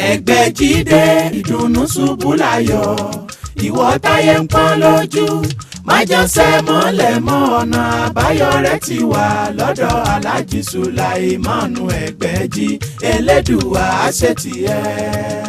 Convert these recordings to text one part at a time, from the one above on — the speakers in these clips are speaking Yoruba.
ẹgbẹ́ jíde ìdùnnú ṣubú láyọ̀ ìwọ táyé ń pọ́n lójú májànsẹ́ mọ́lẹ̀ mọ́ ọ̀nà àbáyọ rẹ̀ ti wà lọ́dọ̀ Alhaji Sulaimanu Ẹgbẹ́jí Elédùà àṣetìẹ́.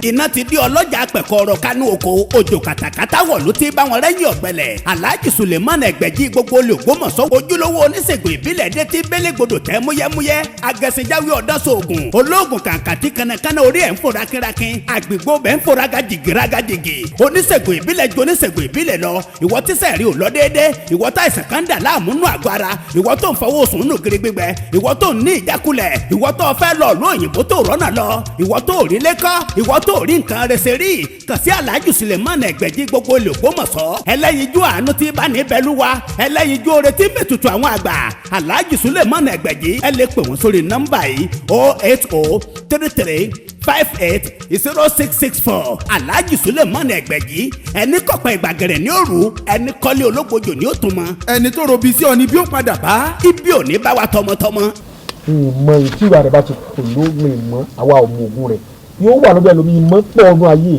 iná ti di ọlọ́jà pẹ̀kọ́rọ̀ kánú oko òjò kàtàkàtà wọ̀ ló ti bá wọn rẹ́yìn ọ̀gbẹ́lẹ̀. Alhaji Sulaimanu Ẹgbẹ́jí gbogbo olè Ògbómọ̀ṣọ́ ojúlówó oníṣègùn ìbílẹ̀ dé ti bélégbodò tẹ́ múyẹ́múyẹ́ agẹ̀sìnjáwé ọ̀dọ́sọ̀ọ̀gùn olóògùn kàǹkàtì kanakana orí ẹ̀ ń fòrà kírakín àgbègbè bẹ́ẹ̀ ń fòrà gàjìgì oníṣègùn ìbílẹ̀ ju oníṣègùn ìbílẹ̀ lọ ìwọ tíṣẹ̀ rí ò lọ déédéé ìwọ tá ìsàn kan dà láàmú nù àgọ́ ara ìwọ tó ń fọwọ́ sùn nù gírí gbígbẹ ìwọ tó ń ní ìjákulẹ̀ ìwọ tó fẹ́ lọ ló òyìnbó tó rọ́nà lọ ìwọ tó rí lẹ́kọ́ ìwọ tó rí nǹkan rẹsẹ̀ rí kàn sí Alhaji Sulaimanu Ẹgbẹ́jí gbogbo olè Ògbómọ̀ṣọ́ ẹlẹ́yinjú àánú tí bá ní bẹ́lúwa ẹlẹ́yinjú oore tí mẹ́tutù àwọn àgbà Alhaji Sulaimanu Ẹgbẹ́jí ẹ lè pè wọ́n sórí nọ́mbà yìí 08033580664 Alhaji Sulaimanu Ẹgbẹ́jí ẹni kọ̀pẹ́ ìgbàgẹ̀rẹ̀ ní òru ẹni kọ́lé ológbojò ní òtún mọ́. ẹni tó robi sí ọ ni bí ó padà bá. ibi ò ní bá wa tọmọtọmọ. ìmọ̀ ìtí ìwà rẹ̀ bá ti kò ló ìmọ̀ àwa ọmọ ogun rẹ̀ yóò wà lóbi ẹlòmíì ìmọ̀ pọ̀ ọdún ayé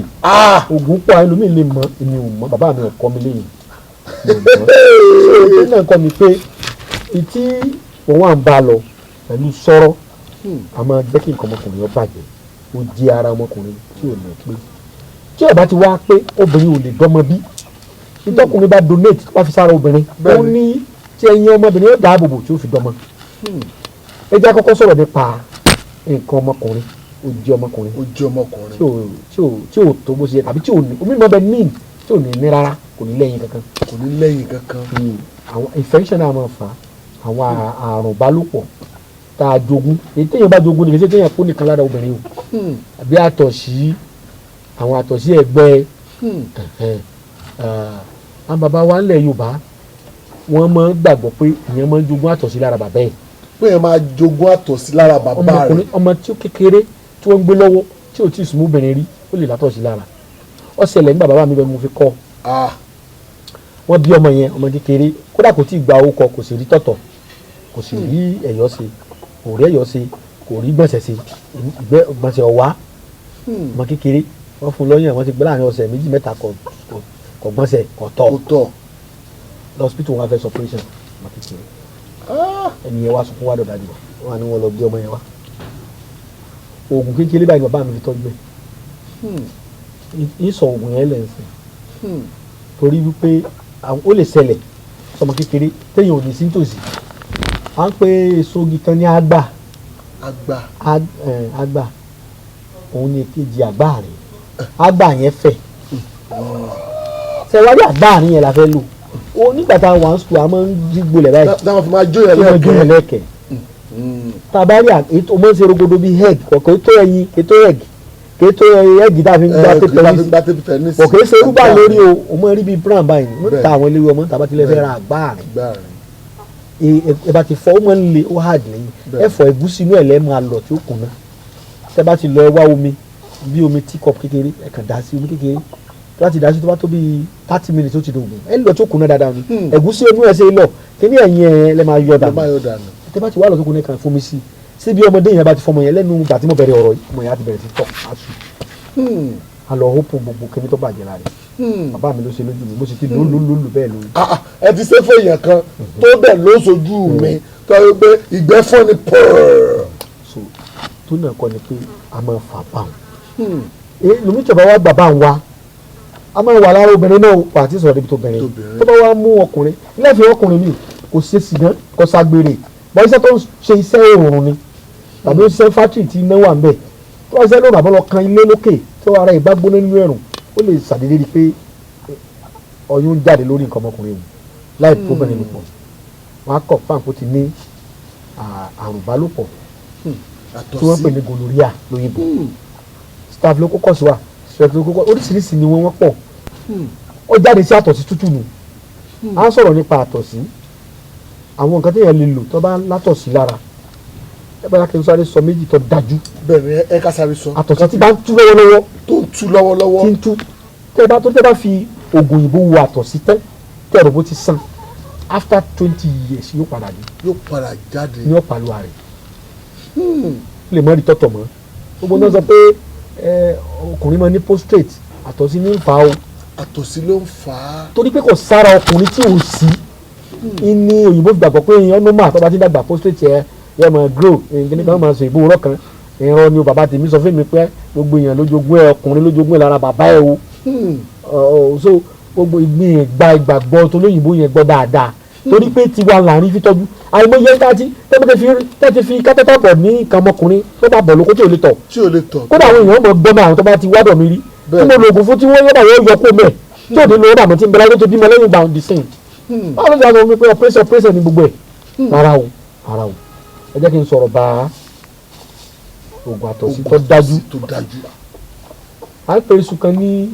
ogun pọ̀ ẹlòmíì lè mọ̀ èmi ò mọ̀ bàbá mi ò kọ́ mi léyìn. ṣé náà kọ́ mi pé ìtí òun à ń bá lọ pẹ̀lú sọ̀rọ̀ àmọ́ jẹ́ kí nǹkan ọmọkùnrin ó bàjẹ́ ó di ara ọmọkùnrin tí ò ní pé tí ó bá ti wá pé obìnrin ò lè dọ́mọ bí ìtọ́kùnrin bá donate wá fi sára obìnrin ó ní tí ẹyin ọmọbìnrin yóò dáàbò bò tí ó fi dọ́mọ. ẹ jẹ́ àkọ́kọ́ sọ̀rọ̀ nípa nǹkan ọmọkùnrin ó jẹ́ ọmọkùnrin tí ò tó bó ṣe yẹ tàbí tí ò ní omi mọ́ bẹ ní tí ò ní ní rárá kò ní lẹ́yìn kankan. àwọn infection náà máa fà àwọn àrùn bálòpọ̀ tá a jogún èyí téèyàn bá jogún nìkan ṣé téèyàn kó nìkan lára obìnrin o àbí àtọ̀sí àwọn àtọ̀sí ẹgbẹ́ àwọn bàbá wa ńlẹ̀ Yorùbá wọ́n máa ń gbàgbọ́ pé èèyàn máa ń jogún àtọ̀sí lára bàbá ẹ̀. pé èèyàn máa jogún àtọ̀sí lára bàbá rẹ̀. ọmọ tí ó kékeré tí wọ́n ń gbé lọ́wọ́ tí ò tí ì súnmọ́ obìnrin rí ó lè látọ̀sí lára. ó ṣẹlẹ̀ nígbà bàbá mi bẹ́ẹ̀ mo fi kọ́ wọ́n bí ọmọ yẹn ọmọ kékeré kódà kò tí ì gba owó kọ kò sì rí tọ̀tọ̀ kò sì rí ẹ̀yọ́ ṣe kò rí ẹ̀yọ́ ṣe kò rí gbọ̀nsẹ̀ ṣe gbọ̀nsẹ̀ ọ̀wá ọmọ kékeré wọ́n fún lọ́yàn wọ́n ti gbé láàrin ọ̀sẹ̀ méjì mẹ́ta kò gbọ́nsẹ̀ kò tọ̀ lọ́sípítù wọn fẹ́ sọ operation ọmọ kékeré ẹni yẹn wá sunkún wá dọ̀dà jù wọn ni wọn lọ gbé ọmọ yẹn wá oògùn kékeré báyìí bàbá mi fi tọ́jú ẹ̀ ìsọ̀ oògùn yẹn lẹ́sìn torí wípé ó lè ṣẹlẹ̀ sọmọ kékeré téèyàn ò ní sí nítòsí à ń pe èso igi kan ní àgbà òun ni èkejì àgbà rẹ̀ àgbà yẹn fẹ̀ sẹ́wájú àgbà rẹ̀ yẹn la fẹ́ lò ó nígbà tá a wà ń sùn a máa ń jígbó lẹ̀ báyìí táwọn fi máa jó yẹn lẹ́kẹ̀ tá a bá rí ètò ọmọ ṣe rogodo bíi egg kọ̀ọ̀kan ètò ẹyin ètò egg ètò egg tá a fi ń gbá tẹ́tẹ́rìsì kọ̀ọ̀kan ṣe rúgbà lórí o mọ̀ rí bíi brown báyìí wọ́n ta àwọn eléwé ọmọ tàbá tilẹ̀ fẹ́ ra àgbà rẹ̀ ẹ bá ti fọ ó máa ń le ó hard lẹ́yìn ẹ fọ ẹ̀gúsí inú ẹ̀ lẹ́ máa lọ tí ó kùnà tẹ́ bá ti lọ ẹ wá omi bí omi teacup kékeré ẹ kàn dá sí omi kékeré tó bá ti dá sí tó bá tó bíi 30 minutes ó ti dògùn ẹ lọ tó kùnà dáadáa ni ẹ̀gúsí inú ẹ̀ ṣe lọ kíní ẹ̀yìn ẹ̀ lẹ́ máa yọ dànù tẹ́ bá ti wá lọ tó kùnà kàn fún mi sí síbi ọmọdé yẹn bá ti fọmọ yẹn lẹ́nu ìgbà tí mo bẹ̀rẹ̀ ọ̀rọ̀ yìí ọmọ yẹn á ti bẹ̀rẹ̀ sí tọ̀ àṣù alọ hópò gbogbo kẹmí tó bàjẹ́ la rẹ̀ bàbá mi ló ṣe lójú mi mo sì ti lólólólù bẹ́ẹ̀ lórí. ẹ ti ṣe fún èèyàn kan tó bẹ̀ ló sojú mi tó yẹ pé ìgbẹ́ fún ni pọ̀rọ̀. so tó náà kọ́ ni pé a máa fà bá wọn. lómi ìjọba wa gbà bá ń wa a máa wà lára obìnrin náà wà á ti sọ̀rọ̀ débi tó bẹ̀rẹ̀ tó bá wá mú ọkùnrin ilé ìfẹ́ ọkùnrin mi kò ṣe sìgá kò ságbére bọ́ iṣẹ́ tó ń ṣe iṣẹ́ òòrùn ni tàbí iṣẹ́ fátìrì tí iná wà ń bẹ̀ tó wá iṣẹ́ lónà àbọ̀lọ́ kan ilé lókè tó ara ìbá gbóná nínú ẹ̀rùn ó lè ṣàdédé rí pé ọyún jáde lórí nǹkan ọmọkùnrin òun láì tó bẹ̀rẹ̀ lò pọ̀ wọn á kọ̀ fáǹpù ti ní àrùn ìbálòpọ̀ tí wọ́n pè ní gonorrhea lóyìnbó staphylococcus wà streptococcus oríṣiríṣi ni wọ́n pọ̀ ó jáde sí àtọ̀sí tútù nù à ń sọ̀rọ̀ nípa àtọ̀sí àwọn nǹkan téèyàn lè lò tó bá látọ̀sí lára ẹ bá kí n sáré sọ méjì tó dájú. bẹ́ẹ̀ni ẹ ká sáré sọ. àtọ̀sí tí bá ń tú lọ́wọ́lọ́wọ́. tó ń tú lọ́wọ́lọ́wọ́. tí ń tú tẹ́ bá fi oògùn òyìnbó wo àtọ̀sí tẹ́ ẹ̀rọ bó ti sàn after 20 years yóò padà dé. yóò padà jáde. ní ọ̀pàlùwà rẹ̀ lè mọ́ rí tọ̀tọ̀ mọ́ gbogbo náà sọ pé ọkùnrin máa ní prostate àtọ̀sí ní ń fa o. àtọ̀sí ló ń fà á. torí pé kò sára ọkùnrin tí ò sí ní òyìnbó fi gbàgbọ́ pé èèyàn ló máa tọ́ bá ti dàgbà prostate yẹ máa grow kíní kan máa sọ ìbò rọ̀ kan ẹ̀rọ ni o bàbá tèmi sọ fún mi pé gbogbo èèyàn lójoogun ẹ̀ ọkùnrin lójoogun ẹ̀ lára bàbá ẹ̀ o so gbogbo ìgbàgbọ́ tó lóyìnbó yẹn gbọ́ dáadáa torí pé tiwa láàrin fi tọ́jú àìmọye tẹ́tí fi kátẹ́tà bọ̀ ní nǹkan ọmọkùnrin tó bá bọ̀ lóko tí ò lè tọ̀ kódà àwọn èèyàn mọ̀ gbọ́mọ àwọn tó bá ti wádọ̀ mi rí tí mo lo oògùn fún tí wọ́n yọ̀dà yóò yọ kó mẹ́ tí ò ní lo ọ̀dà mọ̀ tí ń bẹ̀rẹ̀ tó bímọ lẹ́yìn ìgbà òdì sìn báwo ló ṣe àwọn ọmọ pé operation ní gbogbo ẹ̀ rárá o ẹ jẹ́ kí n sọ̀rọ̀ bá oògùn àtọ̀sí tó dájú à ń pè é sùkàn ní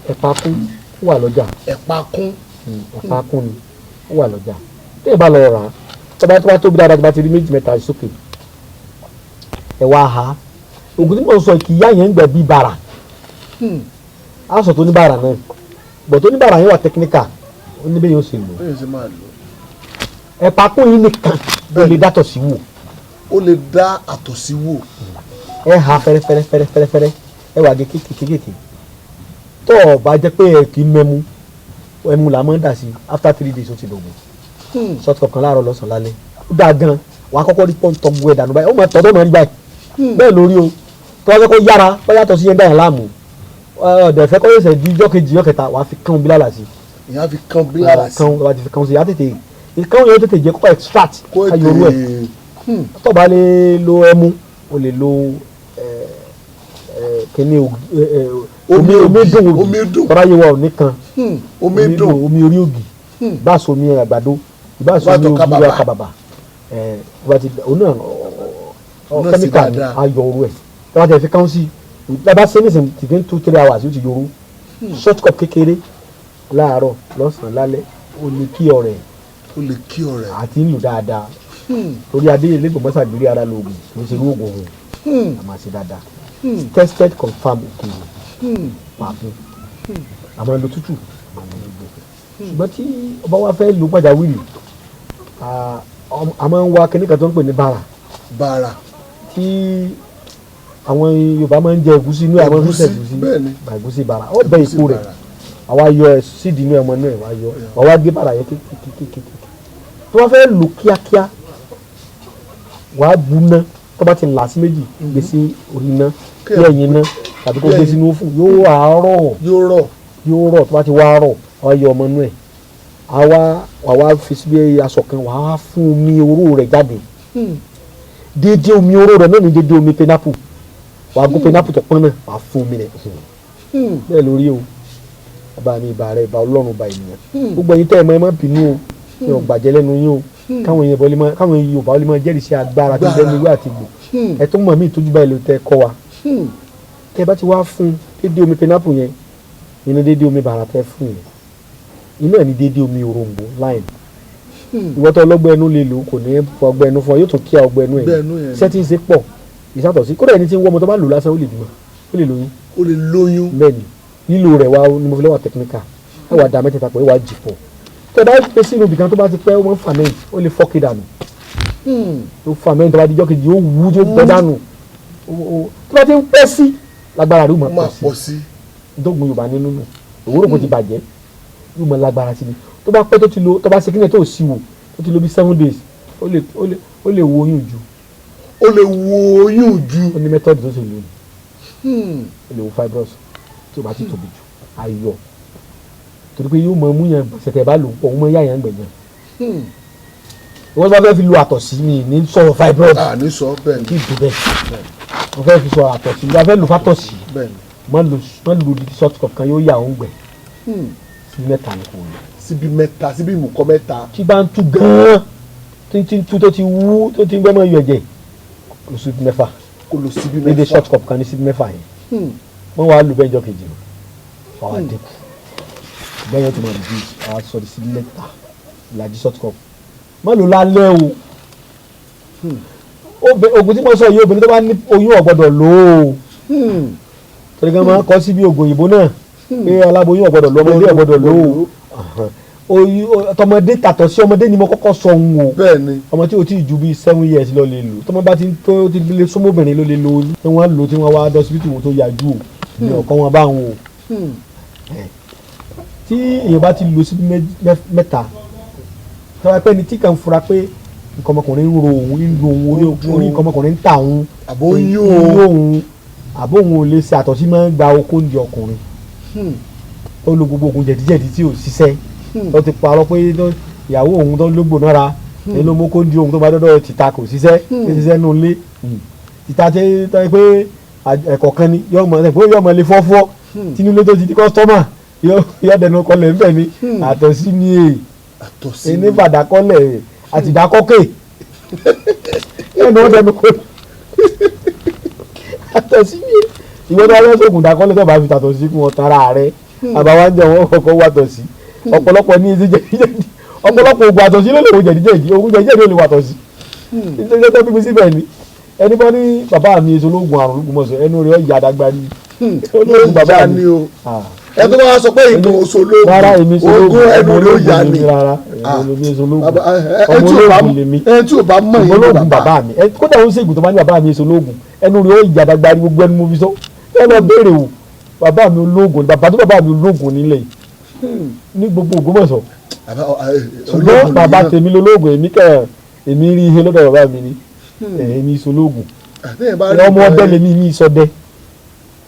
ẹ̀pàkún wà lọ́jà ẹ̀pàkún ni ó wà lọ́jà tí ẹ bá lọ rà á tó bá tóbi dáadáa tó bá ti rí 2 mẹ́ta sókè ẹ wá ha oògùn tí mo sọ kì í yá yẹn ń gbẹ bí bàrà á sọ tó ní bàrà náà bọ̀ tó ní bàrà yẹn wà tẹkíníkà ó ní bẹ́ẹ̀ yóò ṣe lò ẹ̀pàkún yìí nìkan ó lè dátọ̀ sí wò ó lè dá àtọ̀sí wò ẹ ha fẹ́rẹ́fẹ́rẹ́ ẹ wà gé kéékèèké tó o bá jẹ́ pé ẹ kì í mẹ́mu ẹmu là máa ń dà sí after 3 days ó ti dògùn short cup kan láàárọ̀ lọ́sàn-án lálẹ́ ó dáa gan wàá kọ́kọ́ rí pọ́ńtọ́ gbogbo ẹ̀ dànù báyìí ó máa tọ́ tó máa rí báyìí bẹ́ẹ̀ lórí o tó wá fẹ́ kó yára ó yàtọ̀ sí yẹn dáyà láàmú ọ̀dẹ̀ fẹ́ kó yẹsẹ̀ di ijọ́ kejì ijọ́ kẹta wàá fi kán bílàlà sí ìyá fi kán bílàlà sí wàá ti fi kán sí yàá tètè ìkán yẹn tètè jẹ́ kó extract ayọ̀rú ẹ̀ tó bá lè lo ẹmu o lè lo kíní omi dùn tọ́ra yẹ wa ò ní kan omi orí ògì bá so omi àgbàdo bá so omi ògì ọkà bàbà kẹ́míkà ni ayọ̀ oru ẹ̀ tí wọ́n ti fi kán sí bá ṣe nísìnyí within 2-3 hours yóò ti yọrù short cup kékeré láàárọ̀ lọ́sàn-án lálẹ́ o lè kí ọ̀rẹ́ àti ń lò dáadáa torí adéyẹlé gbọ̀ngbọ́sà gbére ara lóògùn ló ṣe lóògùn òun àmọ́ ṣe dáadáa tested confirm òkèèrè pàfin àmọ́ ẹlò tútù ṣùgbọ́n tí ọba wa fẹ́ lò pàjáwìrì a máa ń wá kíní kan tó ń pè ní bàrà tí àwọn Yorùbá máa ń jẹ ẹ̀gúsí inú àwọn fúnṣẹ̀ ẹ̀gúsí bàrà ó bẹ ìkó rẹ̀ àwa yọ ẹ̀ sídìí inú ẹ̀mọ náà wà wá gé bàrà yẹn kékeré tí wọ́n fẹ́ lò kíákíá wàá bu ná tó bá ti là sí méjì gbé sí orí iná kí ẹ̀yìn iná tàbí kó gbé sínú fún yóò rọ̀ tó bá ti wá rọ̀ wàá yọ ọmọ inú ẹ̀ wàá fi síbi aṣọ kan wàá fún omi oró rẹ̀ jáde déédéé omi oró rẹ̀ náà ní déédéé omi pineapple wàá gún pineapple tó pọ́n náà wàá fún omi rẹ̀ bẹ́ẹ̀ lórí o bàbá mi ìbà rẹ̀ ìbà Ọlọ́run ìbà ènìyàn gbogbo ẹ̀yin tẹ́ ẹ̀ mọ́ ẹ má bínú o ní ọ̀gbàjẹ́ lẹ́nu yín o káwọn Yorùbá lè máa jẹ́rìí sí agbára tó jẹ́ níwé àti gbò ẹ tó mọ̀ mí ìtọ́jú báyìí ló tẹ́ kọ́ wa tẹ́ bá ti wá fún déédéé omi pineapple yẹn inú déédéé omi bàrà tẹ́ fún yẹn inú ẹ̀ ní déédéé omi òrombó lime ìwọ́tọ̀ ọlọ́gbẹ́ ẹnu lè lò kò ní fọ ọgbẹ́ ẹnu fún ọ yóò tún kí ọgbẹ́ ẹnu ẹ̀ settings ṣe pọ̀ ìsàtọ̀sí kódà ẹni tí ń wọ́ ọmọ tó bá lò lásán ó lè bímọ ó lè lóyún bẹ́ẹ̀ni lílo rẹ̀ wá ni mo fi lọ́wọ́ technical ẹ wà dá mẹ́tẹ̀ẹ̀ta pé ẹ wà jì pọ̀ tẹ bá gbé sínú ibìkan tó bá ti pẹ́ ó máa ń ferment ó lè fọ́ọ̀kì dànù tó ferment tó bá di jọ́ kejì ó wú tó bẹ́ dànù tó bá ti ń pẹ́ sí lágbára rẹ̀ ó máa pọ̀ sí dógun Yorùbá nínú nù òwúrò kò ti bàjẹ́ yóò máa lágbára sí ni tó bá pẹ́ tó ti lo tó bá ṣe kíni tó sì wò tó ti lo bí 7 days ó lè wo oyún ju ó ní method tó ṣe lò ní ó lè wo fibrous tí o bá ti tóbi jù ayọ̀ torí pé yóò mọ mú yẹn ṣẹ̀tẹ̀ bá lò pọ̀ ó mọ yá yẹn gbẹ̀yàn wọ́n bá fẹ́ fi lo àtọ̀sí mi ní sọ̀rọ̀ fibroid ní sọ bẹ́ẹ̀ kí ìdú bẹ́ẹ̀ wọ́n fẹ́ fi sọ àtọ̀sí wọ́n fẹ́ lo fátọ̀sí má lo di short cup kan yóò yà ó ń gbẹ̀ síbi mẹ́ta ni kò lò síbi ìmùkọ́ mẹ́ta tí bá ń tú gan-an tí ń tú tó ti wú tó ti ń gbẹ́mọ̀ yọ ẹ̀jẹ̀ kò síbi mẹ́fà lédè short cup kan ní síbi mẹ́fà yẹn wọ́n wá lù bẹ́ẹ̀ jọ kejì wọ́n wá dínkù bẹ́ẹ̀ yẹn tó máa di àwọn sọ̀rọ̀ síbi mẹ́ta ìlàjì short cup má lò lálẹ́ o oògùn tí mo sọ yìí obìnrin tó bá ní oyún ò gbọ́dọ̀ lò ó torí kan máa ń kọ́ síbi oògùn òyìnbó náà pé aláboyún ò gbọ́dọ̀ lò ọmọdé ò gbọ́dọ̀ lò ó tọmọdé tàtọ̀ sí ọmọdé ni mo kọ́kọ́ sọ òun o. bẹ́ẹ̀ni. ọmọ tí o ti ju bíi 7 years lọ lè lò tọmọ bá ti lè sọmọbìnrin ló lè lò tí wọ́n lò tí wọ́n wá dọ́sibítù wọn tó yájú o ní ọ̀kọ́ wọn bá wọn o. tí èèyàn bá ti lò sí mẹ́ta tọ́wọ́ pẹ́ ni tí kàn fura pé nǹkan ọmọkùnrin ń ro òun orí nǹkan ọmọkùnrin ń tà òun àbó ń yún òun àbó òun ò lè ṣe àtọ̀sí máa ń gba okó ń di ọkùnrin ó lo gbogbo oògùn jẹ̀díjẹ̀dí tí ò ṣiṣẹ́ ó ti parọ́ pé ìyàwó òun tó ló gbóná ra ẹni ló mú kó ń di òun tó bá dọ́dọ̀ tìta kò ṣiṣẹ́ kò ṣiṣẹ́ nù lé tìta tẹ́ pé ẹ̀kọ́ kan ni yọ̀ọ̀mọ̀ lè fọ́fọ́ tinúlé tó ti di kọ́sítọ́mà yọ dẹnu kọlẹ̀ ńbẹ ni àtọ̀sí ni ẹni fàdákọ́lẹ̀ àtìdákọ́kẹ́ ẹni wọ́n dẹnu kọlẹ̀ àtọ̀sí ni ìwọ́n tó wọ́n sọ̀gùn dákọ́lẹ̀ tó bá fi tàtọ̀sí fún wọn tara rẹ̀ àbáwájọ wọn kọ̀ọ̀kan wà tọ̀sí ọ̀pọ̀lọpọ̀ ní ìdí jẹ̀díjẹ̀dí ọ̀pọ̀lọpọ̀ ògùn àtọ̀sí ló lè wo jẹ̀díjẹ̀dí ògùn jẹ̀díjẹ̀dí ò lè wà tọ̀sí nítorí tó bí mi síbẹ̀ ni ẹni bá ní bàbá mi èso lóògùn àrùn Ológbòmọ̀ṣọ́ ẹnu rẹ̀ ọ̀yà àdágbá ni olóògùn bàbá mi ẹ tó bá sọ pé ìgbọ̀n òṣòlógùn ogún ẹnu ló yà ní ẹ tí ò bá mọ̀ yín bàbá mi kódà ó ń ṣègùn tó bá ní bàbá mi èso lóògùn ẹnu rẹ̀ ọ̀yà àdágbá ni gbogbo ẹnu mo fi sọ ẹ lọ béèrè o bàbá mi olóògùn bàbá tó bàbá mi olóògùn nílẹ̀ ní gbogbo Ògbómọ̀ṣọ́ ṣùgbọ́n bàbá tèmi lolóògùn èmi rí ihe lọ́dọ̀ bàbá mi ni èmi ìsolóògùn ọmọ ọdẹ lèmi ní ìsọdẹ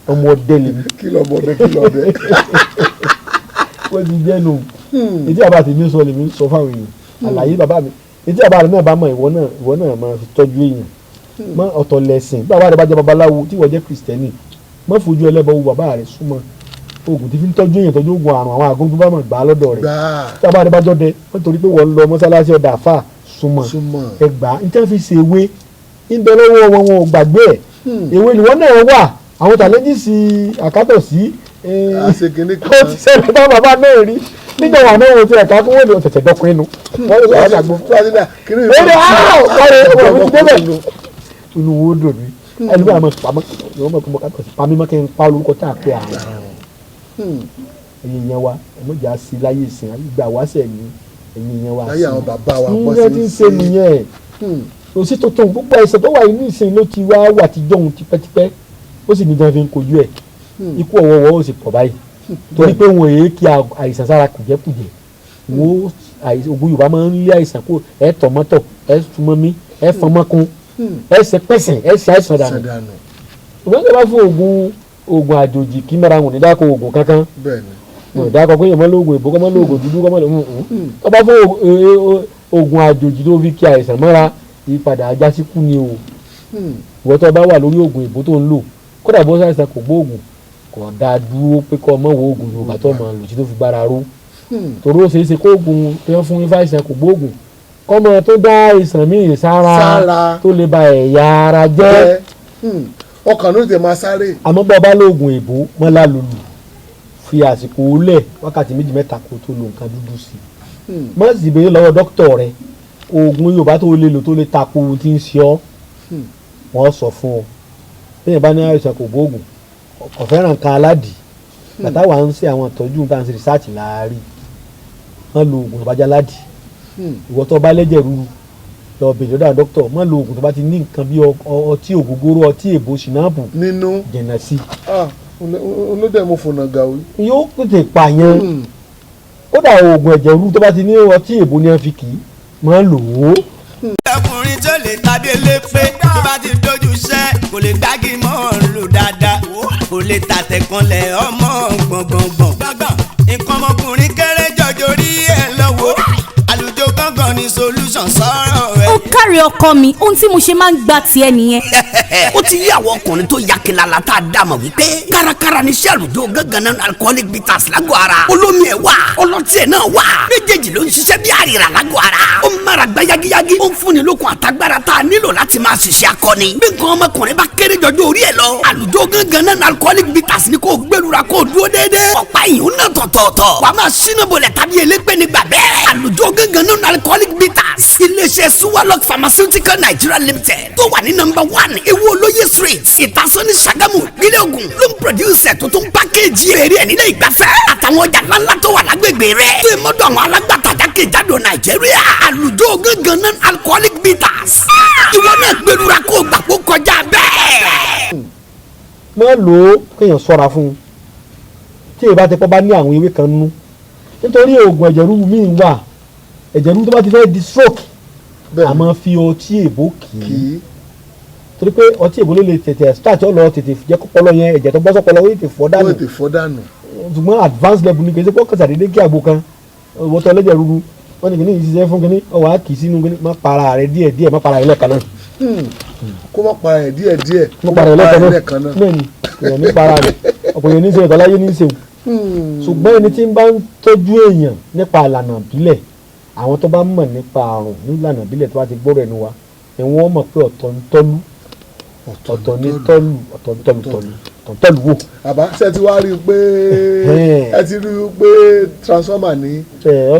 ọmọ ọdẹ lèmi. kí lọmọdé kí lọdẹ. wọ́n ti jẹ́ nù etí bàbá tèmi sọ lèmi sọ fáwọn èèyàn àlàyé bàbá mi etí bàbá rẹ náà bá mọ ìwọ náà máa fi tọ́jú èèyàn mọ ọ̀tọ̀ lẹ́sìn bàbá rẹ bá jẹ́ babaláwo tí wọ́n jẹ́ kìrìsìtẹ́nì mọ fojú ẹlẹ́bọ wo bàbá rẹ súnmọ́ oògùn tí fi ń tọ́jú èèyàn tọ́jú oògùn àrùn àwọn àgùntàn bá mọ̀ gbà á lọ́dọ̀ rẹ̀ tí bàbá rẹ bá jọ́dẹ wọ́n torí pé wọ́n lọ mọ́sálásí ọ̀dà àfà súnmọ́ ẹgbà ń tẹ́ fi ṣe ewé ń bẹ lọ́wọ́ wọn ò gbàgbé ẹ̀ ewé ni wọ́n náà wà àwọn tàlẹ́jìsì àkátọ̀ sí ó ti ṣẹlẹ̀ bá bàbá náà rí nígbà wà náà wọ́n ti ẹ̀ka kó wọ́n lè tẹ̀tẹ̀ dọ́kun inú wọ́n lè sọ̀rọ̀ àgbo inú wo dùn mí ẹni bí a máa pamọ́ ìwọ́n máa kọ́ kátọ̀ sí pamí mọ́ kí n pa olórúkọ tá a pè àrùn ẹ̀yin yẹn wa ẹ̀mọ́jà sí láyé ìsìn àgbà wáṣẹ̀ ní ẹ̀yin yẹn wa sí ìyẹn ti ń ṣe nìyẹn òsì tuntun gbogbo ẹ̀ṣẹ̀ tó wà ní ìsìn ló ti wá wà tí jọ̀hún tipẹ́tipẹ́ ó sì ní jẹun fi ń kojú ẹ̀ ikú ọ̀wọ́wọ́ ó sì pọ̀ báyìí torí pé wọn èé kí àìsàn sára kùjẹ́kùjẹ́ wo ogun Yorùbá máa ń lé àìsàn kó ẹ̀ tọ̀mọ́tọ̀ ẹ̀ túmọ̀mí ẹ̀ fọmọ́kún ẹ̀ ṣe pẹ̀sẹ̀ ẹ̀ ṣe àìsàn dànù ìwọ́n tó bá fún oògùn àjòjì kí mẹ́ra wọn ní dákọ̀ oògùn kankan dákọ̀ pé ìmọ̀ lóògùn ìbò kọ́mọ́ lóògùn dúdú kọ́mọ́ lóògùn tó bá fún oògùn àjòjì tó fi kí àìsàn mọ́ra ìpadà ajásíkú ni o ìwọ́n tó bá wà lórí oògùn ìbò tó ń lò kódà bó ṣàìsàn kò gbóògùn kò dáa dúró pé kọ́ ọmọ wo oògùn Yorùbá tó máa lò tí tó fi gbára ró torí ó ṣeé ṣe kó oògùn tó ń fún ifá àìsàn kò gbóògùn kọ́mọ tó dá àìsàn míì sára tó lè ba ẹ̀yà ara jẹ́ ọkàn ló tẹ máa sáré. àmọ́ bá ọba lóògùn èbó mọ́lá lòlù fi àsìkò lẹ̀ wákàtí 2 mẹ́ta kó tó lo nǹkan dúdú sí i má sì béèrè lọ́wọ́ dókítà rẹ oògùn Yorùbá tó lè lò tó lè tako ohun tí ń ṣe ọ́ wọ́n sọ fún ọ bẹ́ẹ̀ bá ní àìsàn kò gbóògùn kò fẹ́ràn kan aládìí bàtà wà ń ṣe àwọn ìtọ́jú tá à ń ṣe rìsáàtì láàárín wọ́n lo oògùn tó bá já ládìí ìwọ tó bá lẹ́jẹ̀ rúru lọ bèrè lọ́dọ̀ dókítà má lo oògùn tó bá ti ní nǹkan bí ọtí ògógóró ọtí èbó ṣìnáàbù nínú jẹ̀nà sí. olódè mo fònà gàwé. yóò tètè pààyàn kódà oògùn ẹ̀jẹ̀ rúru tó bá ti ní ọtí èbó ní àfi kì í má lò ó. ọkùnrin tó lè tàbí elépe tó bá ti dojú iṣẹ́ kò lè gbági mọ́ lò dáadáa kò lè tàtẹ̀ kanlẹ̀ ọmọ gbọ̀ngbọ̀ngbọ̀n nǹkan ọmọkùnrin kéré jọjọ rí ẹ lọ́wọ́ àlùjọ gángan ni solution sọ̀rọ̀ rẹ̀. ó kárí ọkọ mi ohun tí mo ṣe máa ń gbà tiẹ̀ nìyẹn. ó ti yí àwọn ọkùnrin tó ya kìlàlà tá a dá mọ̀ wípé kárakára ni iṣẹ́ àlùjọ gángan náà alcoholic bitters lágọ̀ọ́ ara olómi ẹ̀ wà ọlọ́tí ẹ̀ náà wà méjèèjì ló ń ṣiṣẹ́ bí àrìrà lágọ̀ọ́ ara ó ń mára gbá yagiyagi ó ń fúnni lókun àtagbára tá a nílò láti máa ṣiṣẹ́ akọni bí nǹkan ọmọkùnrin bá kéré jọjọ orí ẹ̀ lọ àlùjọ gángan náà alcoholic bitters ni kò gbẹlura kò dúró déédéé ọ̀pá báyìí ó ná tọ̀tọ̀ọ̀tọ̀ wà á máa ṣínà bolẹ̀ tàbí elépè nígbà bẹ́ẹ̀ àlùjọ gángan nínú alcoholic bitters iléeṣẹ́ suwalok pharmaceutical Nigeria limited tó wà ní #1 ewu olóye street ìtasọ́ni Ṣàgámù nílẹ̀ Ògùn ló ń produce tó tún pákéjì èrè ẹ̀ nílẹ̀ ìgbafẹ́ àtàwọn ọjà ńláńlá tó wà lágbègbè rẹ̀ tó yẹ mọ́dọ̀ àwọn alágbàtàjà kejìdó Nàìjíríà àlùjọ gángan nínú alcoholic bitters ìwọ náà gbẹdúrà kó gbà kó kọjá bẹ́ẹ̀. má lò ó kéèyàn ṣọ́ra fún un tí èèbá ti pọ́ bá ní àwọn ewé kan nú nítorí oògùn ẹ̀jẹ̀ ríru míì wà ẹ̀jẹ̀ ríru tó bá ti fẹ́ di stroke àmọ́ fi ọtí èbó kì í torí pé ọtí èbó ló lè tètè start ọlọ tètè jẹ́ kọ́pọ́lọ́ yẹn ẹ̀jẹ̀ tó bọ́ sọ́pọ́lọ́ ó tètè fọ́ dànù ṣùgbọ́n advanced level ni kì í ṣe pọ́ kàtàdédé kí àgbo kan wọ́tọ́ ẹlẹ́jẹ̀ ríru wọ́n ní kí ní ìṣiṣẹ́ fún kínní ọwọ́ á kì í sínú kínní má para rẹ̀ díẹ̀ má para rẹ̀ lẹ́ẹ̀kan náà. kó má para rẹ̀ díẹ̀ má para rẹ̀ lẹ́ẹ̀kan náà bẹ́ẹ̀ ni èèyàn ní para rẹ̀ ọ̀pọ̀lọpọ̀ ní sèwọ̀n tọ́láyé ní sèwọ̀n ṣùgbọ́n ẹni tí ń bá ń tọ́jú èèyàn nípa ìlànà ìbílẹ̀ àwọn tó bá mọ̀ nípa àrùn nílànà ìbílẹ̀ tó bá ti gbọ́rọ̀ ẹnu wa ni wọ́n mọ̀ pé ọ̀tọ̀ ń tọ́lú ọ̀tọ̀ ní tọ́lù ọ̀tọ̀ ń tọ́lù wò. àbá ṣe ti wá rí i pé ẹ ti rí i pé transformer ní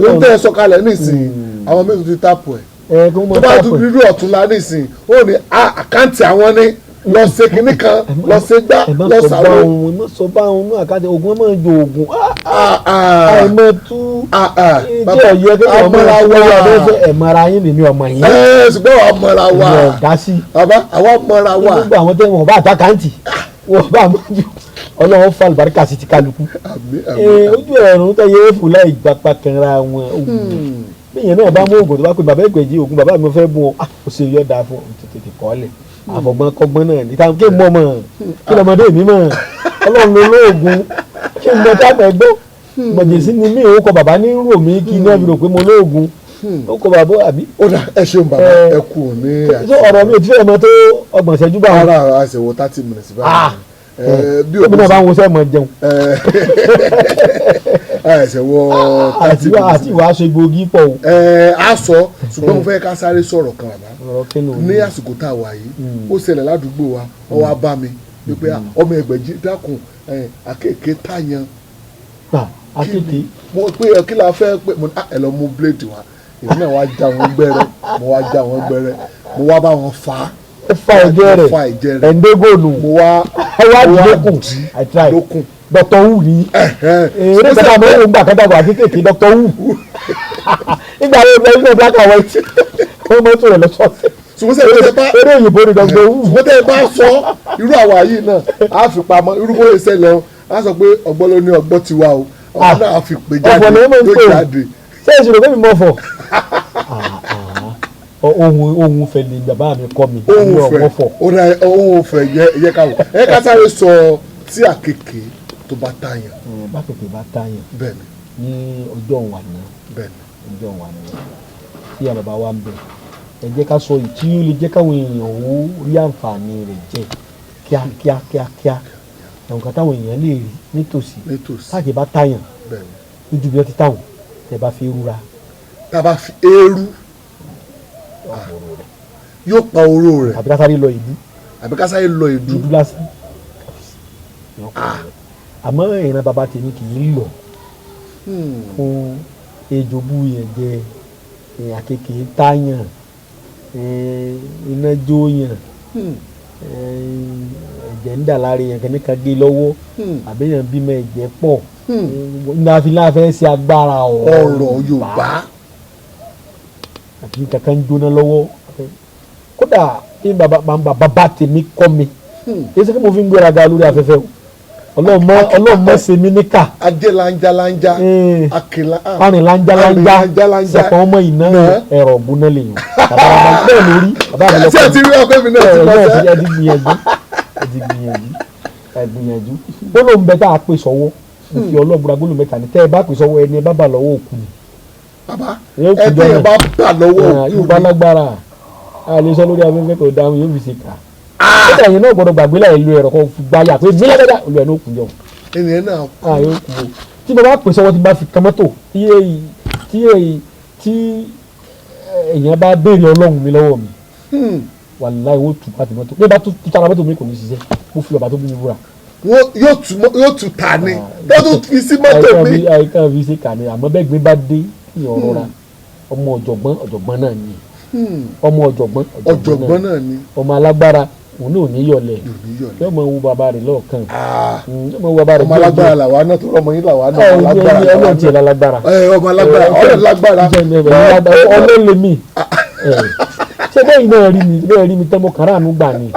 ló ń tẹ̀ sọ̀kalẹ̀ nísìnyí àwọn méjì ti tápù ẹ̀ tó bá tún rírú ọ̀tún la nísìnyí ó ní àkáǹtì àwọn ní lọ ṣe kinní kan lọ ṣe gbá lọ sàrò. ẹ má sọ bá òun náà àkáǹtì oògùn ẹ máa ń jo oògùn àìmọ̀ tú ìjẹ́ ọ̀yẹ́ kí ọmọ ra wá ẹ̀mọ́ra yín lèmi ọmọ yín. ṣùgbọ́n àwọn ọmọra wa bàbá àwọn ọmọra wa. gbogbo àwọn tẹ́ wọn bá àtàkáǹtì wọn bá àmójú ọlọ́run fa àlùbáríkà sí ti kálukú. ojú ẹ̀rùn tẹ́ yẹ fún láì gbapá kanra wọn bíyẹn náà bá mú oògùn tó bá pè bàbá ìgbèjì oògùn bàbá mi fẹ́ bú ọ ó ṣe yọ dáa fún tètè kọ́ lẹ̀ àfọ̀gbọ́n kọ́gbọ́n náà níta kí n mọ̀ mọ̀ kí lọ́mọdé mi mọ̀ ọlọ́run ló lóògùn kí n mọ̀ tábẹ̀ gbọ́ mọ̀jẹ̀sí ni mí òun kọ bàbá ní rò mí kí ní ẹ̀mí rò pé mo lóògùn ó kọ bàbá àbí. ó dà ẹ ṣeun bàbá ẹ kú ní àṣẹ. ọ̀rọ̀ mi ò ti fẹ́ mọ tó 30 ìṣẹ́jú bá wọn. ara àṣẹwò 30 minutes báyìí. bí o náà bá ń wọṣẹ́ mọ jẹun. àṣẹwò 30 minutes. àti ìwà aṣọ egbòogi pọ̀ o. a sọ ṣùgbọ́n mo fẹ́ ká sáré sọ̀rọ̀ kan bàbá ní àsìkò tá a wà yìí ó ṣẹlẹ̀ ládùúgbò wa wọ́n wá bá mi wípé ọmọ Ẹgbẹ̀jì dákun àkekèé tàyàn. akéde. mo pé kí la fẹ́ pé mo ẹ lọ mú bíléèdì wa èmi náà wá já wọn gbẹ́rẹ́ mo wá bá wọn fa ẹ̀jẹ̀ rẹ̀ ẹ̀ńdégòlù mo wá lókun Dr. Wu ni eré sábà máa ń wò ń gbà kátà bọ̀ àkékèké Dr. Wu nígbà wo lọ ilé black and white wọ́n mọ̀ tó rẹ̀ lọ́sọ̀ọ̀sẹ̀ eré òyìnbó ni Dr. Wu. ṣùgbọ́n tẹ́ ẹ bá sọ irú àwa yìí náà á fi pamọ́ irú bóyá ìṣẹ̀lẹ̀ o á sọ pé ọgbọ́n ló ní ọgbọ́n tiwa o ọmọ náà fi pè jáde yóò jáde. ṣé ìṣòro pé mi mọ̀ fọ̀ ohun fẹ́ ni bàbá mi kọ́ mi ohun fẹ́ yẹ ká wò ẹ ká sáré sọ tí àkekèé tó bá tàyàn. bá kèké bá tàyàn bẹ́ẹ̀ni ní ọjọ́ wà ní ọjọ́ wà ní tí àbàbà wa ń bẹ̀ ẹ jẹ́ ká sọ ìtí ó lè jẹ́ káwọn èèyàn ó rí àǹfààní rẹ̀ jẹ́ kíákíá àwọn kan táwọn èèyàn lè rí nítòsí káàkiri bá tàyàn lójú bí wọ́n ti táwọn tẹ́ bá fi rúra. tá a bá fi eérú yóò pa oró rẹ̀. àbí ká sáré lọ ìlú. ìdú lásán. àmọ́ ìran bàbá tèmi kì í lọ fún ejò bú yẹn jẹ àkekèé táyàn iná jó yàn ẹ̀jẹ̀ ń dà lára yẹn kẹ́ni kan gé lọ́wọ́ àbẹ́yàn bímọ ẹ̀jẹ̀ pọ̀ láfẹ́ ṣe agbára ọ̀rọ̀ Yorùbá àbí kankan jóná lọ́wọ́ kódà bí bàbá tèmi kọ́ mi yéé sẹ́kẹ́ mo fi ń gbéraga lórí afẹ́fẹ́ o ọlọ́mọ ṣe mí níkà ajé lanjalanja akela parin lanjalanja sẹpọn ọmọ iná ẹ̀rọ gbóná lèyàn bẹ́ẹ̀ lórí bàbá mi lọkọ ṣé ti rí ọkọ mi náà ti lọ sẹ ẹ ti gbìyànjú ó ló ń bẹ tá a pè sọ́wọ́ ìfi ọlọ́gbọ̀n gbólóhùn mẹ́ta ní tẹ́ ẹ bá pè sọ́wọ́ ẹni ẹ bá bà lọ́wọ́ òkú ni. bàbá ẹ tẹ́ ẹ bá bà lọ́wọ́ òkú ni. yóò bá lágbára a lè sọ lórí afẹ́fẹ́ tó dáhùn yóò fi ṣe kà ó dà yín náà gbọ́dọ̀ gbàgbé láì lo ẹ̀rọ kan gbáyà pé mílíọ̀nù olú ẹ̀ ní òkú jọ. ènìyàn náà kú. yóò kú o tí bàbá pè sọ́wọ́ ti bá fi tọmọ́tò tí èèyàn bá béèrè ọlọ́run mi lọ́wọ́ mi wàláhì ó tù pàtì mọ́tò bí bá tún tara mọ́tò mi kò ní ṣiṣẹ́ mo fi bàbá tó bí mi búra yóò tún ta ni tó tún fi sí mọ́tò mi. àyíká fi ṣe kà ní àmọ́ bẹ́ẹ̀ gbé bá dé ní ọ̀rọ̀ ra ọmọ ọ̀jọ̀gbọ́n náà ni ọmọ ọ̀jọ̀gbọ́n náà ni ọmọ alágbára òun náà ò ní yọlẹ̀ yóò mọ wo bàbá rẹ̀ lọ́ọ̀kan yóò mọ wo bàbá rẹ̀ ọmọ alágbára làwa náà tó ọmọ yín làwa náà ọmọ alágbára ọmọ tiẹ̀ lálágbára ọmọ alágbára ọ̀rẹ́ lágbára ọlọ́lẹ̀mí ṣé bẹ́ẹ̀ rí mi tẹ́mọ kàránù gbà ni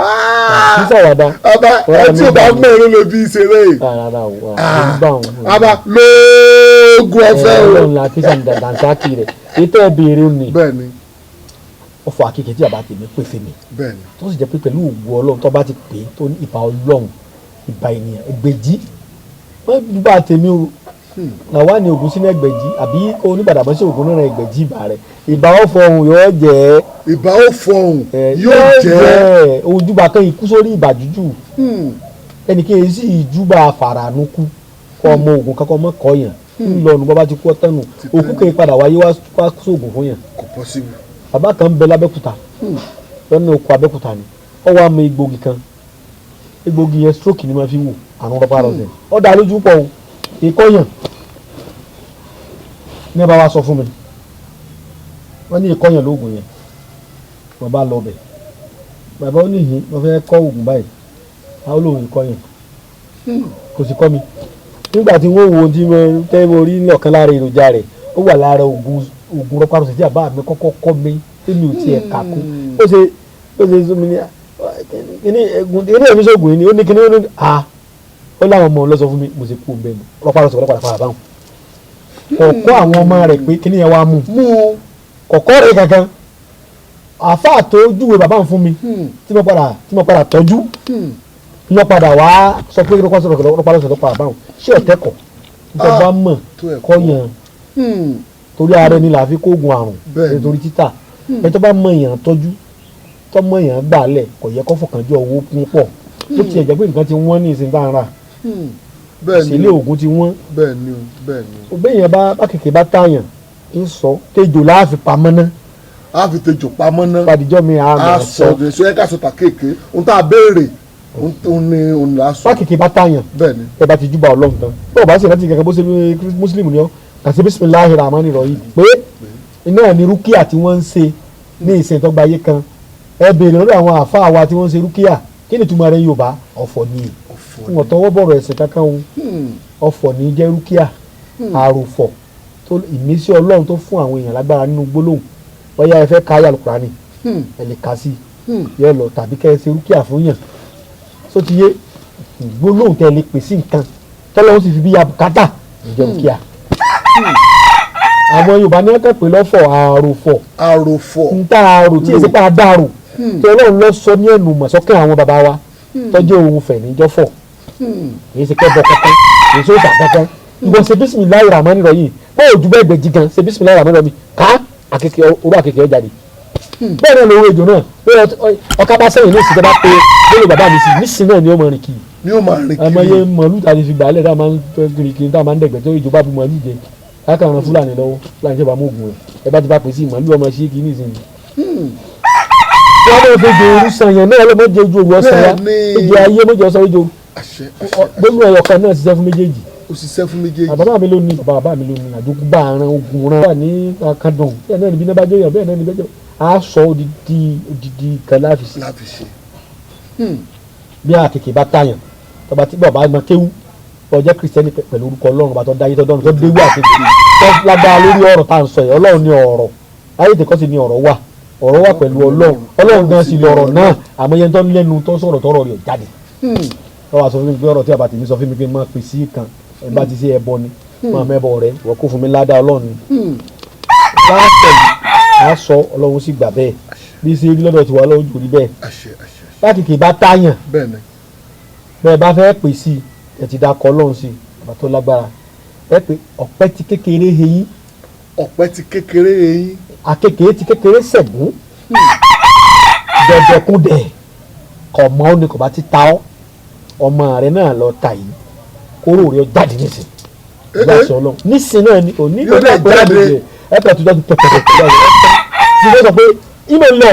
sísàwádà. ọba ẹtí ò bá mẹ́rin ló fi ṣeré. ọba lóògùn ọ̀fẹ́ o. ọlọ́run la fi sàn dànsákì rẹ̀ ètò ẹ̀ béèrè ni. bẹ́ẹ̀ni. ọ̀fọ̀ àkekèé tí bàbá tèmi pè fèmí. bẹ́ẹ̀ni. tó sì jẹ́ pé pẹ̀lú òwú ọlọ́run tó bá ti pè é tó ní ìbà ọlọ́run ìbà ènìyàn ẹgbẹ̀jì wọ́n bí bá tèmi o làwa ni Ògún sínú ẹgbẹ̀jì àbí onígbàdàbọ̀ sí Ògún náà ẹgbẹ̀jì ìbà rẹ̀ ìbà ọ̀fọ̀hún yóò jẹ́. ìbà ọ̀fọ̀hún yóò jẹ́. ojúbà kan ikú sórí ìbà jújù ẹnìkan sì ìjúbà fàrànùkú kọ́ ọmọ Ògún kankan ọmọ kọ́yàn ńlọrọ̀nù bàbá ti kú ọ̀tánu òkú kẹ́ padà wáyé wá sóògùn fún yàn. kò possible. bàbá kan bẹ lábẹ́kúta lọ́nà oko Abẹ́kúta ni ó wá mọ egbògi kan egbògi yẹn stroke ni wọ́n fi wò àrùn rọpárọsẹ̀ ó dá lójú pọ̀ ìkọ́yàn ní ẹ bá wa sọ fún mi wọ́n ní ìkọ́yàn lóògùn yẹn wọ́n bá lọ bẹ̀ bàbá ó níyìn wọ́n fẹ́ kọ́ oògùn báyìí àwọn olóhùn ìkọ́yàn kò sì kọ́ mi nígbà tí wọ́n wo tí mo tẹ́ mo rí lọ́ọ̀kan lára èròjà rẹ̀ ó wà lára oògùn rọpárọsẹ̀ tí àbá mi kọ́kọ́ kọ́ mi èmi ò tiẹ̀ kà kú ó ṣe sómi ní kíní èmi sóògùn yìí ni ó ní kíní ó ní ó láwọn ọmọ ọlọ́sọ fún mi mo ṣe kú bẹ́ẹ̀ ni rọpárọsẹ̀ ọlọ́pàá fara báwọn kọ̀ọ̀kọ́ àwọn ọmọ rẹ̀ pé kíní yẹn wá mú kọ̀ọ̀kọ́ rẹ̀ kankan àáfàá tó júwe bàbá fún mi tí mo padà tọ́jú lọ padà wá sọ pé rọpárọsẹ̀ ọlọ́pàá báwọn ṣé ọ̀tẹ́kọ̀ nítorí bá mọ̀ kọ́yàn torí ààrẹ ni làá fi kóògùn àrùn nítorí títà ẹ tó bá mọ èèyàn tọ́jú tó mọ èèyàn gbàlẹ̀ kò yẹ kó fọkànjọ owó kún pọ̀ tó tiẹ̀ jẹ́ pé nǹkan ti wọ́n ní ìsìn tá à ń rà ìṣẹ̀lẹ̀ oògùn ti wọ́n òbẹ́ yẹn bá kèké bá tààyàn ń sọ tejò láàfin pamọ́ ná. a fi tejò pamọ́ ná. padìjọ́ mi àmọ́ sọ èso ẹ̀ ká sọ ta kéèké ohun tá a béèrè òun là á sọ. bá kèké bá tààyàn ẹ bá ti júbà Ọlọ́run tán tó o bá sì rántí kankan bó ṣe mùsùlùmí ni ọ kàṣí bisimilahi rahmani rahim pé iná ní rúkìá tí wọ́n ń ṣe ní ìsìn tó gba ayé kan ẹ béèrè lọ́dọ̀ àwọn àáfàá wa tí wọ́n ń ṣe rúkìá kí ni túmọ̀ rẹ̀ Yorùbá ọ̀fọ̀ ni wọn tọwọ́ bọ̀rọ̀ ẹ̀sìn kankan o ọ̀fọ̀ ní jẹ́ rúkìá àròfọ̀ tó ìmísí Ọlọ́run tó fún àwọn èèyàn lágbára nínú gbólóhùn bóyá ẹ fẹ́ ka ayé Al-Qur'ani ẹ lè ka sí yọ lọ tàbí kẹ́ ẹ ṣe rúkìá fún yàn só ti yé gbólóhùn tẹ́ ẹ lè pèsè nǹkan tọ́lọ́hún sì fi bí ya bùkátà ìjẹ́ rúkìá àwọn Yorùbá ní ọkọ pé lọ́fọ̀ àròfọ̀ ń tá àrò tí èsì pa àdàrò tí Ọlọ́run lọ sọ ní ẹnu mọ̀sọ́kẹ́ àwọn bàbá wa tọ́jú ohun fẹ̀ níjọ́fọ̀ kì í ṣe kẹ́ bọ kankan kì í ṣe òòṣà kankan ìwọ ṣe bisimilayi rahmani rahim báwo ju bẹ́ẹ̀ gbẹ̀jì gan ṣe bisimilayi rahmani rahim ká orú àkekèé ọ̀ jáde bẹ́ẹ̀ náà lówó ejò náà ọkà bá sẹ́yìn ní ìsìnkẹ́ bá pé lórí bàbá mi sí nísìnyí náà ni ó mọ̀ rìn kiri àmọ́ iye mọ̀lú tàbí fi gbàlẹ̀ tá a máa ń rìn kiri tá a máa ń dẹ̀gbẹ̀ tó ìjọba bu mọ̀lú jẹ káàkiri àwọn Fúlàní lọ́wọ́ Fúlàní jọba mú ògùn ẹ bá ti bá pè sí ìmọ̀lú ọmọ sí kì í nísìnyí. wọ́n bá fẹ́ jẹ orú sàn yẹn náà lọ́mọdé ojú òru ọ̀sán ya èjì ayé mọ́jọ ọ̀sán ojú gbólú ẹ̀yọ̀ kan náà ṣiṣẹ́ fún méjèèjì. ó ṣiṣẹ́ fún méjèèjì. bàbá mi ló ní àdókùbà àrùn ogun rán wà ní akadùn bẹ́ẹ̀ náà níbi náà bá jẹ́ yàn bẹ́ẹ̀ náà níbi bẹ́ẹ̀ á sọ odidi kan láfiṣe. bí àkèké bá tàyàn tọba tí bàbá máa kéwú ọjọ́ kìrìsìtẹ́nì pẹ̀lú orúkọ Ọlọ́run bá tọ́ dáyé tọ́ dọ́run tó déwú àkèké tó lágbára lórí ọ̀rọ̀ tá à ń sọ yìí Ọlọ́run ní ọ̀rọ̀ ayé tẹ̀kọ́ sí ní ọ̀rọ̀ wà pẹ̀lú Ọlọ́run gan sí lọ́rọ̀ náà àmọ́ yẹn tó lẹ́nu tó sọ̀rọ̀ tọ́rọ̀ rẹ̀ jáde ọ wá sọ fún mi pé ọ̀rọ̀ tí àbàtì mi sọ fún mi pé máa pè sí kan ẹ bá ti ṣe ẹbọ ni máa mẹ́bọ rẹ wọ́n kó fún mi ládàá Ọlọ́run láàpẹ̀lú á sọ Ọlọ́run sì gbà bẹ́ẹ̀ bí ṣe rí lọ́dọ̀ tiwa Ọlọ́run jù rí bẹ́ẹ̀ lákìkì bá táyàn bẹ́ẹ̀ bá fẹ́ pè sí ẹ ti dákọ̀ Ọlọ́run sí àbá tó lágbára ẹ pé ọ̀pẹ ti kékeré eyín àkekèé ti kékeré sẹ̀gún dẹ̀dẹ̀kúndẹ̀ kọ̀ mọ́ ni kò bá ti ta ọ́ ọmọ rẹ náà lọ ta yìí kóró rẹ jáde nísìn láti Ọlọ́run nísìn náà ni òní ló dé jáde ẹ pẹ tó jáde pẹpẹpẹ tí wọ́n sọ pé ìmọ̀ lọ.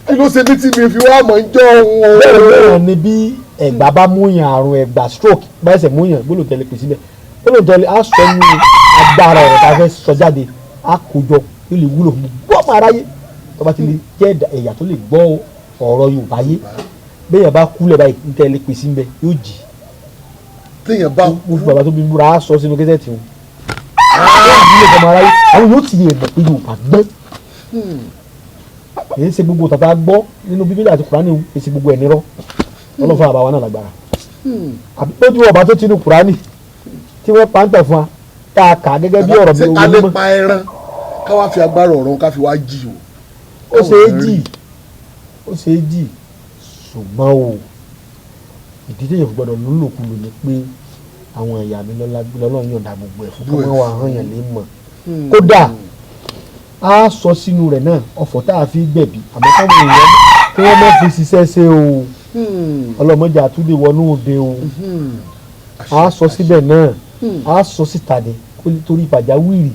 kí ló ṣe ní tí mi fi wá mọ̀ ń jọ ohun. bẹ́ẹ̀ náà ni bí ẹ̀gbà bá múyàn àrùn ẹ̀gbà stroke bá ẹsẹ̀ múyàn gbólóhùn tẹ́lẹ̀ pèsè bẹ́ẹ̀ gbólóhùn tẹ́lẹ̀ á sọ ní agbára ọ̀rọ̀ tá a fẹ́ sọ jáde á kójọ yóò lè wúlò fún gbọ́mọ aráyé tó bá ti lè jẹ́ ẹ̀yà tó lè gbọ́ ọ̀rọ̀ Yorùbá yé bẹ́ẹ̀ bá kúlẹ̀ báyìí ní tẹ́lẹ̀ pèsè bẹ́ẹ̀ yóò jì téèyàn bá kú bàbá tó bí múra á sọ sínú kẹ́sẹ̀ tí wọn àwọn yóò ti yẹ ẹ̀bọ̀ pé Yorùbá gbọ́n èyí ṣe gbogbo tàbá gbọ́ nínú Bíbélì àti Kùránì èyí ṣe gbogbo ẹ̀ nírọ́ Ọlọ́run fún àbáwá náà lágbára àbí ó ti wọ ọba tó ti nu Kùránì tí wọ́n pa ń tẹ̀ fún wa tá a kà gẹ́gẹ́ bí ọ̀rọ̀ mi ò wọlé mọ́. alẹ́ pa ẹran ká wá fi agbára ọ̀rọ̀ ká fi wá jí o. ó ṣe é jì ṣùgbọ́n o ìdí téèyàn gbọ́dọ̀ lólòkulò ni pé àwọn ẹ̀yà mi lọ́lọ́run yọ̀ǹda gbogbo ẹ̀ fún kí wọ́n wá hàn yàn lé mọ̀ kódà a sọ sínú rẹ̀ náà ọ̀fọ̀ tá a fi gbẹ̀bí àmọ́ káwọn èèyàn kí wọ́n má fi ṣiṣẹ́ ṣe o ọlọ́mọdé àtúndé wọnú òde o a sọ síbẹ̀ náà a sọ síta ni torí pàjáwìrì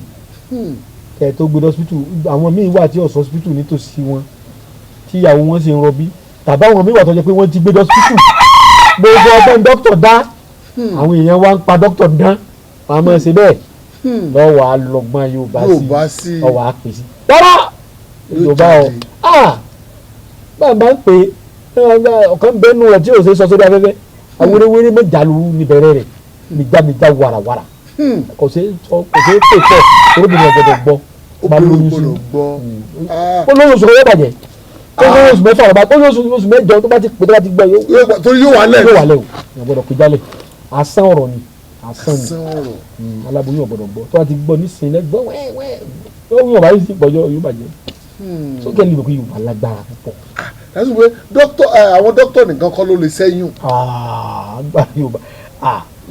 kẹ́ ẹ̀ tó gbé hospital àwọn míì wà tí ọ̀sán hospital nítòsí wọn tí ìyàwó wọn sì ń rọbí tàbí àwọn míì wà tó jẹ́ pé wọ́n ti gbé hospital gbogbo ọgbọ́n dókítà dá àwọn èèyàn wa ń pa dókítà dán wọn a máa ṣe bẹ́ẹ̀ lọ́wọ́ alọ́gbọ́n Yorùbá sí ọwọ́ àpèsè rárá Yorùbá báyìí máa ń pè é ọ̀kan bẹ́ẹ̀nu rẹ̀ tí yóò ṣe sọ sórí afẹ́fẹ́ awéréwéré mẹ́jàlú níbẹ̀rẹ̀ rẹ̀ nígbàmíjà wàràwàrà kò ṣe é pè pọ̀ orúbìnrin ọ̀gbọ̀dọ̀ gbọ́ bá lóyún sí ó lóyún oṣù kọ́wọ́ bàjẹ́ ó lóyún oṣù mẹ́fà ọ̀bá ó lóyún oṣù mẹ́jọ tó bá ti pè tó bá ti gbọ́ yóò wà lẹ̀ o ọ̀gbọ̀dọ̀ pè jálẹ̀ asán ọ̀rọ̀ ni asán ni aláboyún ọ̀gbọ̀dọ̀ gbọ́ tó bá ti gbọ́ nísìnyí lẹ́gbọ́ wẹ́wẹ́ ó yún ọ̀bá yìí sí pọ̀jọ́ yóò bàjẹ́ sókè ní ìbùkún Yorùbá lágbára púpọ̀. ẹ̀sùn pé àwọn dókítà nìkan kọ́ ló lè ṣẹ́yún. àgbà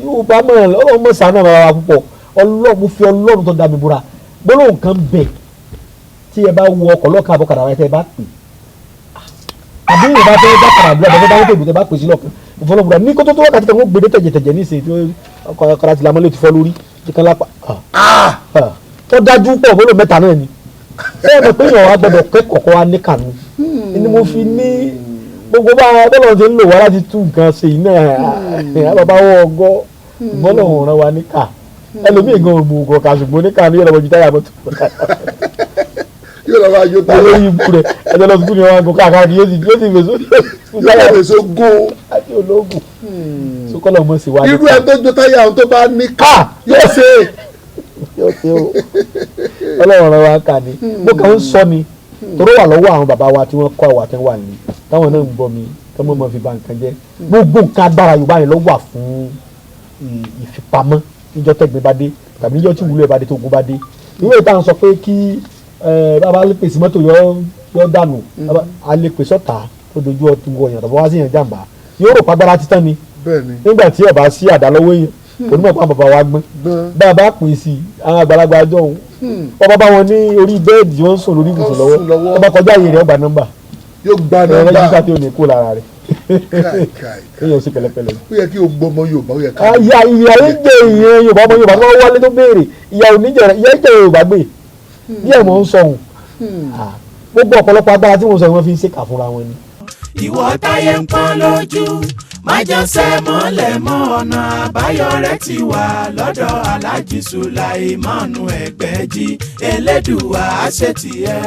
Yorùbá mọ̀ Ọlọ́run mọ̀ ṣàánú àwọn ará púpọ̀ Ọlọ́run fi Ọlọ́run tó dá mi búra gbólóhùn kan bẹ̀ tí ẹ bá wọ ọkọ̀ lọ́kàn àbọ̀kadà rẹ tẹ́ ẹ bá pè àbí Yorùbá tẹ́ ẹ bá kàrà àdúrà tẹ́ ẹ bá wọ́n tẹ̀gbẹ́ tẹ́ ẹ bá pè sí lọ́kàn ìfọlọ́mùdà ní kótó tó wákàtí kan wọ́n gbèdé tẹ̀jẹ̀tẹ̀jẹ̀ ní ìsìn tí ọkọ̀ ti lamọ́lé ti fọ́ lórí ti kan lápá tó dájú pọ̀ gbólóhùn mẹ́ta náà ni ẹ mọ̀ pé èèyàn wa gbọ́dọ̀ kẹ́kọ̀ọ́ kọ́ wa ní kànú ni mo fi ní gbogbo bá bọ́lọ̀ ti ń lò wá láti tú nǹkan ṣe iná àbábá wọ ọgọ́ bọ́lọ̀ ń rán wa níkà ẹlòmíì gan òmù ògùn ọ̀kà ṣùgbọ́n níkà ní ọlọ́mọ ju táyà mọ́tò yóò lọ máa jó táyà olórí ibú rẹ ẹjọ́ lọ sùkúrù ni wọn gùn káàkiri yóò sì fèsò yóò fèsò gún àti ológun sókòlò mọ̀ sí wa níkà irú ẹ tó jó táyà ohun tó bá níkà yóò ṣe o ọlọ́run rán wa kà ní bó kàn ń sọ ni toró wà lọ́wọ́ àwọn bàbá wa tí wọ́n kọ́ àwa tí wọ́n wà ní táwọn náà ń gbọ́ mi kí wọ́n mọ̀ fi ba nǹkan jẹ́ gbogbo nǹkan agbára Yorùbá yẹn ló wà fún ìfipamọ́ níjọ́ tẹ́gbẹ́ bá dé tàbí níjọ́ tí wúlò ẹ̀ bá dé tó gún bá dé ìwé ìta sọ pé kí bàbá lè pèsè mọ́tò yọ dànù a lè pèsè ọ̀tá tó dojú ọtún wọ̀nyàn tàbí wá sí yẹn jàǹbá yóò rò pàgbára títàn ni nígbà tí ẹ̀ bá sí àdá lọ́wọ́ yẹn onímọ̀ pa bàbá wa gbọ́n bàbá pè sí àwọn àgbàlagbà àjọ òun ọba bá wọn ní orí bẹ́ẹ̀dì tí wọ́n ń sùn lórí ibùsùn lọ́wọ́ ọba kọjá yìí rẹ̀ ọgbà nọ́mbà yóò gba nọ́mbà ẹ̀rọ yíká tí ò ní kó lára rẹ̀ èèyàn ò sí pẹ̀lẹ́pẹ̀lẹ́. ó yẹ kí o gbọ́ ọmọ Yorùbá ó yẹ ká. ìyá yìí gbé ìyẹn Yorùbá ọmọ Yorùbá tó wálé tó béèrè ìyá oníjẹrẹ ìyá ìjẹ Yorùbá gbé díẹ̀ mọ̀ ń sọ̀hún gbogbo ọ̀pọ̀lọpọ̀ agbára tí mo sọ wọ́n fi ń ṣèkà fúnra wọn ni. ìwọ táyé ń pọ́n lójú májọsẹ́ mọ́lẹ̀ mọ́ ọ̀nà àbáyọ rẹ̀ ti wà lọ́dọ̀ Alhaji Sulaimanu Ẹgbẹ́jí Elédùà àṣetìẹ́.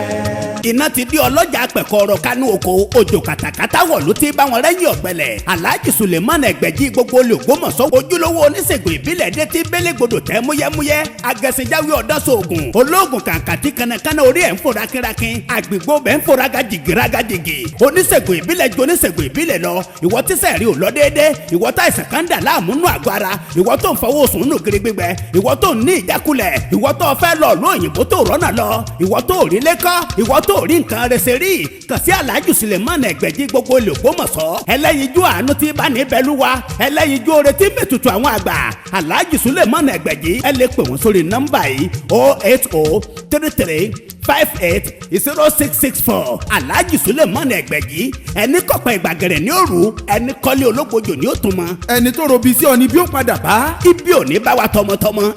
iná ti di ọlọ́jà pẹ̀kọ́rọ̀ kánú oko òjò kàtàkàtà wọ̀ ló ti bá wọn rẹ́yìn ọ̀gbẹ́lẹ̀ Alhaji Sulaimanu Ẹgbẹ́jí gbogbo olùgbòmọ̀sọ́ ojúlówó oníṣègùn ìbílẹ̀ dé ti bélégbodò tẹ́ múyẹ́múyẹ́ agẹ̀sìnjáwé ọ̀dọ́sọ̀ọ̀gùn olóògùn kàǹkàtì kanakana orí ẹ̀ ń fò rákínrákín àgbègbè bẹ́ẹ̀ ń fò rágàjìgì oníṣègùn ìbílẹ̀ ju oníṣègùn ìbílẹ̀ lọ ìwọ tíṣẹ̀ rí ò lọ déédéé ìwọ tá ìsàn kan dà láàmúnú àgọ́ ara ìwọ tó ń fọwọ́ sùn nù gírí gbígbẹ ìwọ tó ń ní ìjákulẹ̀ ìwọ tó fẹ́ lọ ló òyìnbó tó rọ́nà lọ ìwọ tó rí lẹ́kọ́ ìwọ tó rí nǹkan rẹsẹ̀ rí kàn sí Alhaji Sulaimanu Ẹgbẹ́jí gbogbo olùgbòmọ̀sọ́ ẹlẹ́yinjú àánú tí bá ní bẹ́lúwa ẹlẹ́yinjú oore tí mẹ́tutù àwọn àgbà Alhaji Sulaimanu Ẹgbẹ́jí ẹ lè pè wọ́n sórí nọ́mbà yìí 08033580664 Alhaji Sulaimanu Ẹgbẹ́jí ẹni kọ̀pẹ́ ìgbàgẹ̀rẹ̀ ní òru ẹni kọ́lé ológbojò ní òtún mọ́. ẹni tó robi sí ọ ni bí ó padà bá. ibi ò ní bá wa tọmọtọmọ